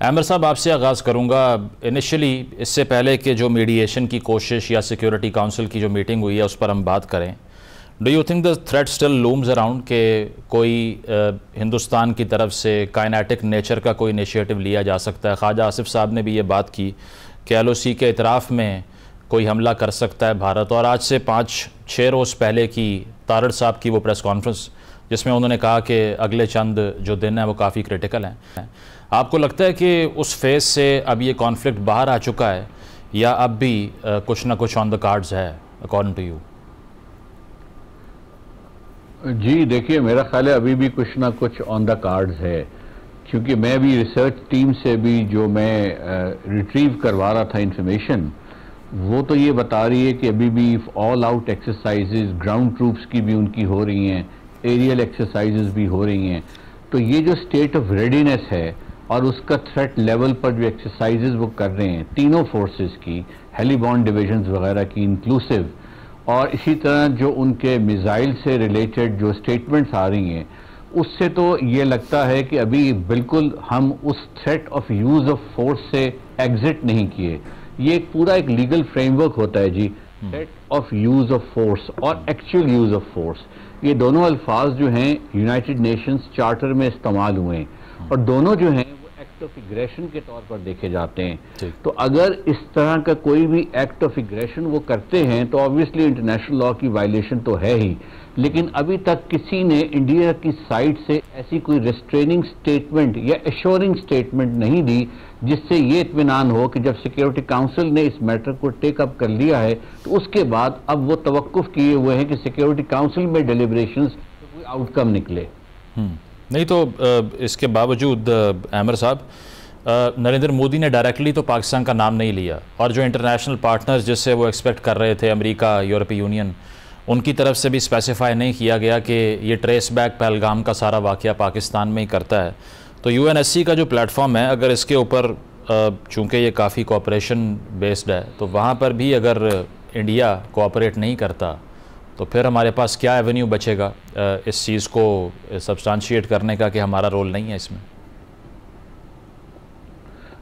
عامر صاحب آپ سے آغاز کروں گا. انیشلی اس سے پہلے کہ جو میڈییشن کی کوشش یا سیکیورٹی کونسل کی جو میٹنگ ہوئی ہے اس پر ہم بات کریں, do you think the threat still looms around کہ کوئی ہندوستان کی طرف سے کائنیٹک نیچر کا کوئی انیشیٹو لیا جا سکتا ہے؟ خواجہ آصف صاحب نے بھی یہ بات کی کہ ایل او سی کے اطراف میں کوئی حملہ کر سکتا ہے بھارت, اور آج سے 5-6 روز پہلے کی تارڑ صاحب کی وہ پریس کانفرنس جس میں انہوں نے کہا کہ اگلے چند جو دن ہیں وہ کافی کریٹیکل ہیں. آپ کو لگتا ہے کہ اس فیز سے اب یہ کانفلکٹ باہر آ چکا ہے یا اب بھی کچھ نہ کچھ آن دا کارڈز ہے اکارڈنگ ٹو یو؟ جی دیکھیے, میرا خیال ہے ابھی بھی کچھ نہ کچھ آن دا کارڈز ہے, کیونکہ میں بھی ریسرچ ٹیم سے بھی جو میں ریٹریو کروا رہا تھا انفارمیشن, وہ تو یہ بتا رہی ہے کہ ابھی بھی all out exercises ground troops کی بھی ان کی ہو رہی ہیں, ایریل ایکسرسائزز بھی ہو رہی ہیں. تو یہ جو اسٹیٹ آف ریڈینس ہے اور اس کا تھریٹ لیول پر جو ایکسرسائزز وہ کر رہے ہیں تینوں فورسز کی, ہیلی بارن ڈویژنز وغیرہ کی انکلوسیو, اور اسی طرح جو ان کے میزائل سے ریلیٹڈ جو سٹیٹمنٹس آ رہی ہیں, اس سے تو یہ لگتا ہے کہ ابھی بالکل ہم اس threat of use of force سے ایگزٹ نہیں کیے. یہ ایک پورا ایک لیگل فریم ورک ہوتا ہے جی, threat of use of force اور ایکچوئل یوز آف فورس. یہ دونوں الفاظ جو ہیں یونائٹڈ نیشنز چارٹر میں استعمال ہوئے ہیں, اور دونوں جو ہیں وہ ایکٹ آف اگریشن کے طور پر دیکھے جاتے ہیں. تو اگر اس طرح کا کوئی بھی ایکٹ آف اگریشن وہ کرتے ہیں تو آبویسلی انٹرنیشنل لا کی وائلیشن تو ہے ہی, لیکن ابھی تک کسی نے انڈیا کی سائڈ سے ایسی کوئی ریسٹریننگ سٹیٹمنٹ یا ایشورنگ سٹیٹمنٹ نہیں دی جس سے یہ اطمینان ہو کہ جب سیکیورٹی کاؤنسل نے اس میٹر کو ٹیک اپ کر لیا ہے تو اس کے بعد اب وہ توقف کیے ہوئے ہیں کہ سیکیورٹی کاؤنسل میں ڈیلیبریشنز کوئی آؤٹ کم نکلے. نہیں تو اس کے باوجود عامر صاحب, نریندر مودی نے ڈائریکٹلی تو پاکستان کا نام نہیں لیا, اور جو انٹرنیشنل پارٹنرز جس سے وہ ایکسپیکٹ کر رہے تھے, امریکہ, یورپی یونین, ان کی طرف سے بھی اسپیسیفائی نہیں کیا گیا کہ یہ ٹریس بیک پہلگام کا سارا واقعہ پاکستان میں ہی کرتا ہے. تو یو این ایس سی کا جو پلیٹ فارم ہے, اگر اس کے اوپر چونکہ یہ کافی کوآپریشن بیسڈ ہے, تو وہاں پر بھی اگر انڈیا کوآپریٹ نہیں کرتا تو پھر ہمارے پاس کیا ایونیو بچے گا اس چیز کو سبسٹانشیٹ کرنے کا کہ ہمارا رول نہیں ہے اس میں؟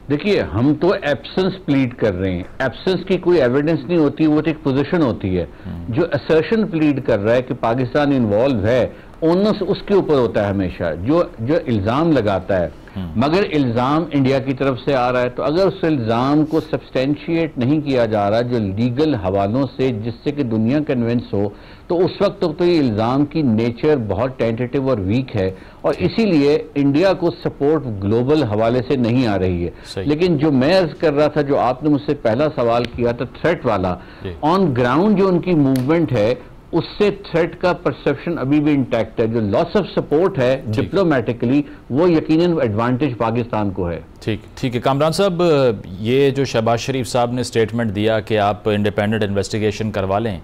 دیکھیے, ہم تو ایبسنس پلیڈ کر رہے ہیں, ایبسنس کی کوئی ایویڈنس نہیں ہوتی, وہ تو ایک پوزیشن ہوتی ہے. جو اسرشن پلیڈ کر رہا ہے کہ پاکستان انوالو ہے, اونس اس کے اوپر ہوتا ہے ہمیشہ, جو الزام لگاتا ہے. مگر الزام انڈیا کی طرف سے آ رہا ہے, تو اگر اس الزام کو سبسٹینشیٹ نہیں کیا جا رہا جو لیگل حوالوں سے, جس سے کہ دنیا کنونس ہو, تو اس وقت تو یہ الزام کی نیچر بہت ٹینٹیٹیو اور ویک ہے, اور اسی لیے انڈیا کو سپورٹ گلوبل حوالے سے نہیں آ رہی ہے. لیکن جو میں عرض کر رہا تھا, جو آپ نے مجھ سے پہلا سوال کیا تھا تھریٹ والا, آن گراؤنڈ جو ان کی موومنٹ ہے اس سے تھریٹ کا پرسپشن ابھی بھی انٹیکٹ ہے. جو لاس آف سپورٹ ہے ڈپلومیٹکلی, وہ یقیناً ایڈوانٹیج پاکستان کو ہے. ٹھیک ہے. کامران صاحب, یہ جو شہباز شریف صاحب نے سٹیٹمنٹ دیا کہ آپ انڈیپینڈنٹ انویسٹیگیشن کروا لیں,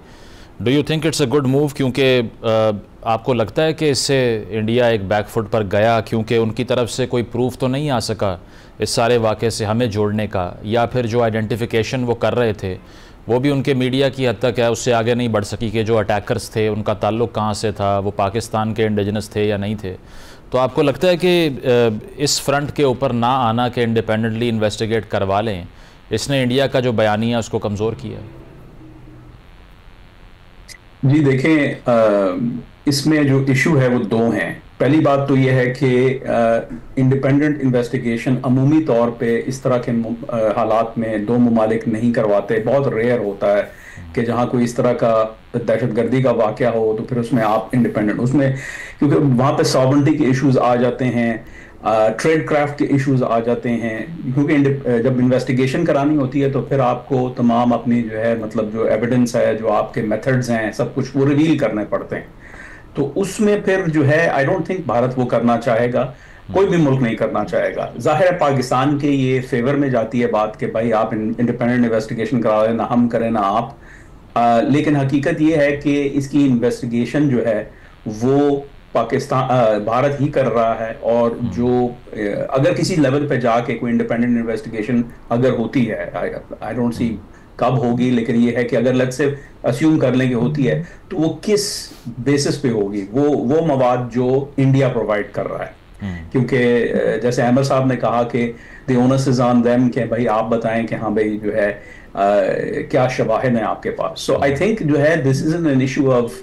do you think it's a good move? کیونکہ آپ کو لگتا ہے کہ اس سے انڈیا ایک بیک فٹ پر گیا, کیونکہ ان کی طرف سے کوئی پروف تو نہیں آ سکا اس سارے واقعے سے ہمیں جوڑنے کا, یا پھر جو آئیڈینٹیفیکیشن وہ کر رہے تھے وہ بھی ان کے میڈیا کی حد تک ہے, اس سے آگے نہیں بڑھ سکی کہ جو اٹیکرز تھے ان کا تعلق کہاں سے تھا, وہ پاکستان کے انڈیجنس تھے یا نہیں تھے. تو آپ کو لگتا ہے کہ اس فرنٹ کے اوپر نہ آنا کہ انڈیپینڈنٹلی انویسٹیگیٹ کروا لیں, اس نے انڈیا کا جو بیانیہ اس کو کمزور کیا؟ جی دیکھیں, اس میں جو ایشو ہے وہ دو ہیں. پہلی بات تو یہ ہے کہ انڈیپینڈنٹ انویسٹیگیشن عمومی طور پہ اس طرح کے حالات میں دو ممالک نہیں کرواتے. بہت ریئر ہوتا ہے کہ جہاں کوئی اس طرح کا دہشت گردی کا واقعہ ہو تو پھر اس میں آپ انڈیپینڈنٹ, اس میں کیونکہ وہاں پہ ساورنٹی کے ایشوز آ جاتے ہیں, ٹریڈ کرافٹ کے ایشوز آ جاتے ہیں, کیونکہ جب انویسٹیگیشن کرانی ہوتی ہے تو پھر آپ کو تمام اپنی جو ہے مطلب جو ایویڈنس ہے, جو آپ کے میتھڈز ہیں, سب کچھ وہ ریویل کرنے پڑتے ہیں. تو اس میں پھر جو ہے آئی ڈونٹ تھنک بھارت وہ کرنا چاہے گا, کوئی بھی ملک نہیں کرنا چاہے گا. ظاہر ہے پاکستان کے یہ فیور میں جاتی ہے بات کہ بھائی آپ انڈیپینڈنٹ انویسٹیگیشن کرا لیں, نہ ہم کریں نہ آپ. لیکن حقیقت یہ ہے کہ اس کی انویسٹیگیشن جو ہے وہ بھارت ہی کر رہا ہے, اور جو اگر کسی لیول پہ جا کے کوئی انڈیپینڈنٹ انویسٹیگیشن اگر ہوتی ہے, آئی ڈونٹ سی کب ہوگی, لیکن یہ ہے کہ اگر لیٹس سے اسیوم کر لیں کہ ہوتی ہے, تو وہ کس بیسس پہ ہوگی؟ وہ مواد جو انڈیا پرووائڈ کر رہا ہے. کیونکہ جیسے احمد صاحب نے کہا کہ the onus is on them کہ بھائی آپ بتائیں کہ ہاں بھائی جو ہے کیا شواہد ہیں آپ کے پاس. سو آئی تھنک جو ہے دس از این ایشو آف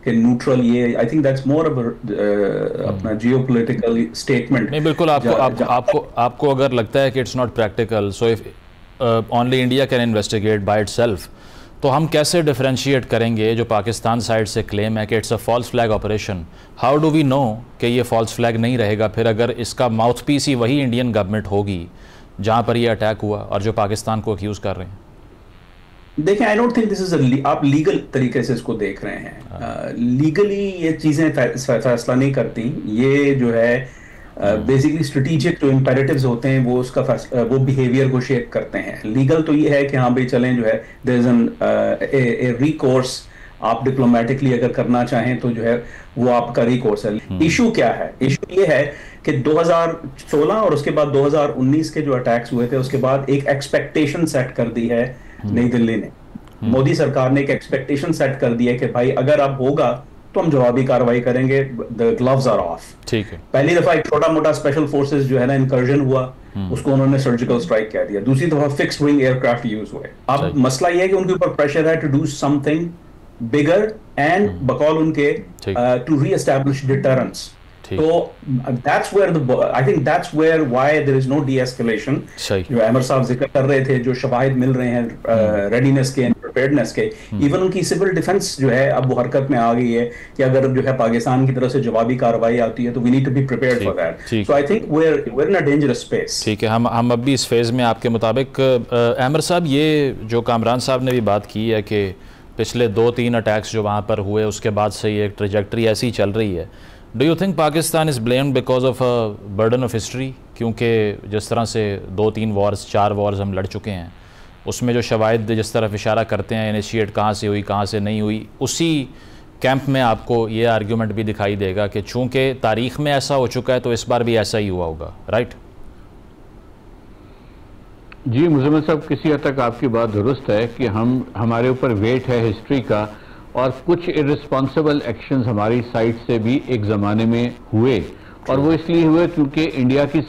کہ نیوٹرل, یہ آئی تھنک دیٹس مور اپنا جیو پولیٹیکل اسٹیٹمنٹ. نہیں بالکل, آپ کو اگر لگتا ہے کہ it's not practical, so if only India can investigate by itself, تو ہم کیسے ڈیفرینشیٹ کریں گے جو پاکستان سائڈ سے کلیم ہے کہ it's a false flag operation? How do we know کہ یہ فالس فلیگ نہیں رہے گا پھر اگر اس کا ماؤتھ پیس ہی وہی انڈین گورنمنٹ ہوگی جہاں پر یہ اٹیک ہوا اور جو پاکستان کو اکیوز کر رہے ہیں؟ دیکھیں, آئی ڈونٹ تھنک دس از آپ لیگل طریقے سے اس کو دیکھ رہے ہیں. لیگلی یہ چیزیں فیصلہ نہیں کرتی, یہ جو ہے بیسیکلی اسٹریٹجک جو امپیریٹیوز ہوتے ہیں وہ اس کا وہ بیہیویئر کو شیپ کرتے ہیں. لیگل تو یہ ہے کہ ہاں بھائی چلیں جو ہے دیر از این ریکورس, آپ ڈپلومیٹکلی اگر کرنا چاہیں تو جو ہے وہ آپ کا ریکورس ہے. ایشو کیا ہے؟ ایشو یہ ہے کہ 2016 اور اس کے بعد 2019 کے جو اٹیکس ہوئے تھے اس کے بعد ایک ایکسپیکٹیشن سیٹ کر دی ہے نئی دلی نے, مودی سرکار نے ایک ایکسپیکٹیشن سیٹ کر دی ہے کہ بھائی اگر اب ہوگا تو ہم جوابی کارروائی کریں گے, the gloves are off. ٹھیک ہے, پہلی دفعہ ایک چھوٹا موٹا اسپیشل فورسز جو ہے نا انکرجن ہوا, اس کو انہوں نے سرجیکل اسٹرائک کہہ دیا. دوسری دفعہ fixed wing aircraft use ہوئے. اب مسئلہ یہ ہے کہ ان کے اوپر پریشر ہے to do something bigger and بقول ان کے ٹو ری اسٹیبلش ڈیٹرنس. تو that's where I think that's where why there is no de-escalation. جو احمد صاحب ذکر کر رہے تھے, جو شواہد مل رہے ہیں ریڈینس کے, پریپیئرڈنس کے, ایون ان کی سول ڈیفنس جو ہے اب وہ حرکت میں آ گئی ہے کہ اگر جو ہے پاکستان کی طرف سے جوابی کارروائی آتی ہے تو we need to be prepared for that. So I think we're in a dangerous space. ٹھیک ہے, ہم اب بھی اس فیز میں آپ کے مطابق. احمد صاحب, یہ جو کامران صاحب نے بھی بات کی ہے کہ پچھلے 2-3 اٹیکس جو وہاں پر ہوئے اس کے بعد سے یہ ایک ٹریجیکٹری ایسی چل رہی ہے, do you think Pakistan is blamed because of a burden of history? کیونکہ جس طرح سے 2-3 وارز 4 وارز ہم لڑ چکے ہیں, اس میں جو شواہد جس طرف اشارہ کرتے ہیں انیشیٹ کہاں سے ہوئی کہاں سے نہیں ہوئی, اسی کیمپ میں آپ کو یہ آرگیومنٹ بھی دکھائی دے گا کہ چونکہ تاریخ میں ایسا ہو چکا ہے تو اس بار بھی ایسا ہی ہوا ہوگا, رائٹ؟ جی مزمل صاحب, کسی حد تک آپ کی بات درست ہے کہ ہمارے اوپر ویٹ ہے ہسٹری کا, اور کچھ ارسپانسبل ایکشنز ہماری سائٹ سے بھی ایک زمانے میں ہوئے, اور وہ اس لیے ہوئے کیونکہ انڈیا کی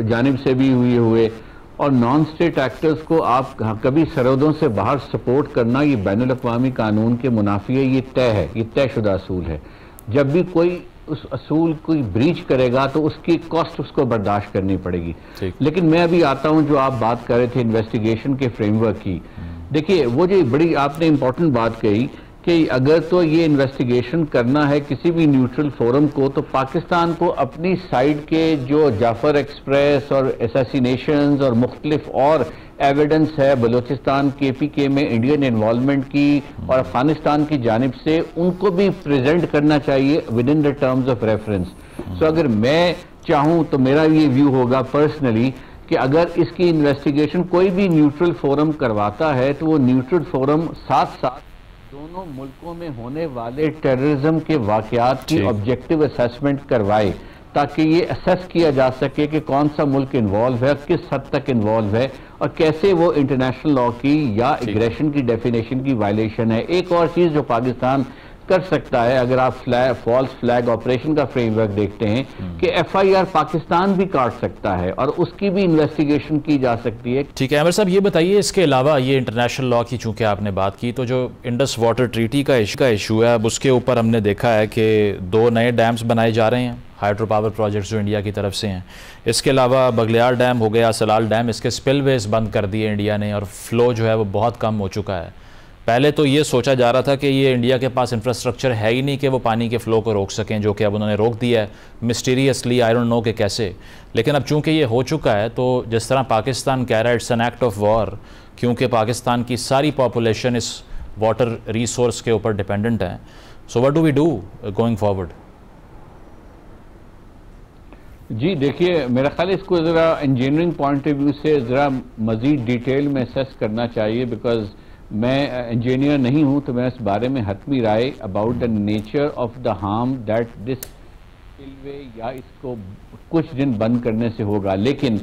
جانب سے بھی ہوئے, اور نان سٹیٹ ایکٹرز کو آپ کبھی سرحدوں سے باہر سپورٹ کرنا یہ بین الاقوامی قانون کے منافی ہے, یہ طے ہے, یہ طے شدہ اصول ہے. جب بھی کوئی اس اصول کوئی بریچ کرے گا تو اس کی کاسٹ اس کو برداشت کرنی پڑے گی. لیکن میں ابھی آتا ہوں جو آپ بات کر رہے تھے انویسٹیگیشن کے فریم ورک کی. دیکھیے وہ جو بڑی آپ نے امپورٹنٹ بات کہی کہ اگر تو یہ انویسٹیگیشن کرنا ہے کسی بھی نیوٹرل فورم کو, تو پاکستان کو اپنی سائڈ کے جو جعفر ایکسپریس اور اسیسینیشنز اور مختلف اور ایویڈنس ہے بلوچستان KPK میں انڈین انوالومنٹ کی اور افغانستان کی جانب سے, ان کو بھی پریزنٹ کرنا چاہیے within the terms of reference. So اگر میں چاہوں تو میرا یہ ویو ہوگا پرسنلی کہ اگر اس کی انویسٹیگیشن کوئی بھی نیوٹرل فورم کرواتا ہے تو وہ نیوٹرل فورم ساتھ ساتھ دونوں ملکوں میں ہونے والے ٹیررزم کے واقعات کی آبجیکٹیو اسیسمنٹ کروائے, تاکہ یہ اسیس کیا جا سکے کہ کون سا ملک انوالو ہے, کس حد تک انوالو ہے, اور کیسے وہ انٹرنیشنل لاء کی یا اگریشن کی ڈیفینیشن کی وائلیشن ہے. ایک اور چیز جو پاکستان کر سکتا ہے, اگر آپ فالس فلیگ آپریشن کا فریم ورک دیکھتے ہیں, کہ FIR پاکستان بھی کاٹ سکتا ہے اور اس کی بھی انویسٹیگیشن کی جا سکتی ہے. ٹھیک ہے عامر صاحب, یہ بتائیے اس کے علاوہ یہ انٹرنیشنل لاء کی چونکہ آپ نے بات کی, تو جو انڈس واٹر ٹریٹی کا ایشو ہے, اب اس کے اوپر ہم نے دیکھا ہے کہ 2 نئے ڈیمز بنائے جا رہے ہیں, ہائیڈرو پاور پروجیکٹس جو انڈیا کی طرف سے ہیں. اس کے علاوہ بگلیار ڈیم ہو گیا, سلال ڈیم, اس کے سپل ویز بند کر دیے انڈیا نے, اور فلو جو ہے وہ بہت کم ہو چکا ہے. پہلے تو یہ سوچا جا رہا تھا کہ یہ انڈیا کے پاس انفراسٹرکچر ہے ہی نہیں کہ وہ پانی کے فلو کو روک سکیں, جو کہ اب انہوں نے روک دیا ہے مسٹیریسلی, آئی ڈونٹ نو کہ کیسے. لیکن اب چونکہ یہ ہو چکا ہے تو جس طرح پاکستان کہہ رہا ہے it's an act of war, کیونکہ پاکستان کی ساری پاپولیشن اس واٹر ریسورس کے اوپر ڈیپینڈنٹ ہے. So what do we do going forward? جی دیکھیے, میرا خیال ہے اس کو ذرا انجینئرنگ پوائنٹ آف ویو سے ذرا مزید ڈیٹیل میں اسیس کرنا چاہیے, بیکاز میں انجینئر نہیں ہوں, تو میں اس بارے میں حتمی رائے about the nature of the harm that this spell way یا اس کو کچھ دن بند کرنے سے ہوگا. لیکن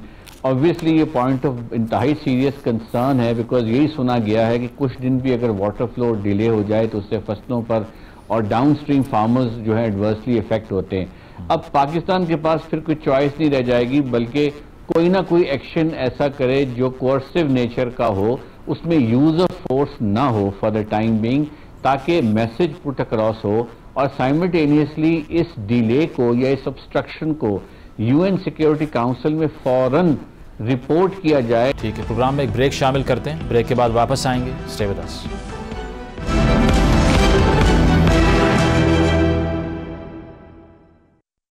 obviously یہ پوائنٹ آف انتہائی سیریس کنسرن ہے, بیکاز یہی سنا گیا ہے کہ کچھ دن بھی اگر واٹر فلو ڈیلے ہو جائے تو اس سے فصلوں پر اور ڈاؤن سٹریم فارمرز جو ہیں ایڈورسلی افیکٹ ہوتے ہیں. اب پاکستان کے پاس پھر کوئی چوائس نہیں رہ جائے گی، بلکہ کوئی نہ کوئی ایکشن ایسا کرے جو کوئرسو نیچر کا ہو، اس میں یوز آف فورس نہ ہو فار دا ٹائم بینگ، تاکہ میسج پٹ اکراس ہو، اور سائملٹینیسلی اس ڈیلے کو یا اس obstruction کو UN سیکیورٹی کاؤنسل میں فوراً رپورٹ کیا جائے۔ ٹھیک ہے، پروگرام میں ایک بریک شامل کرتے ہیں، بریک کے بعد واپس آئیں گے، اسٹے ود اس۔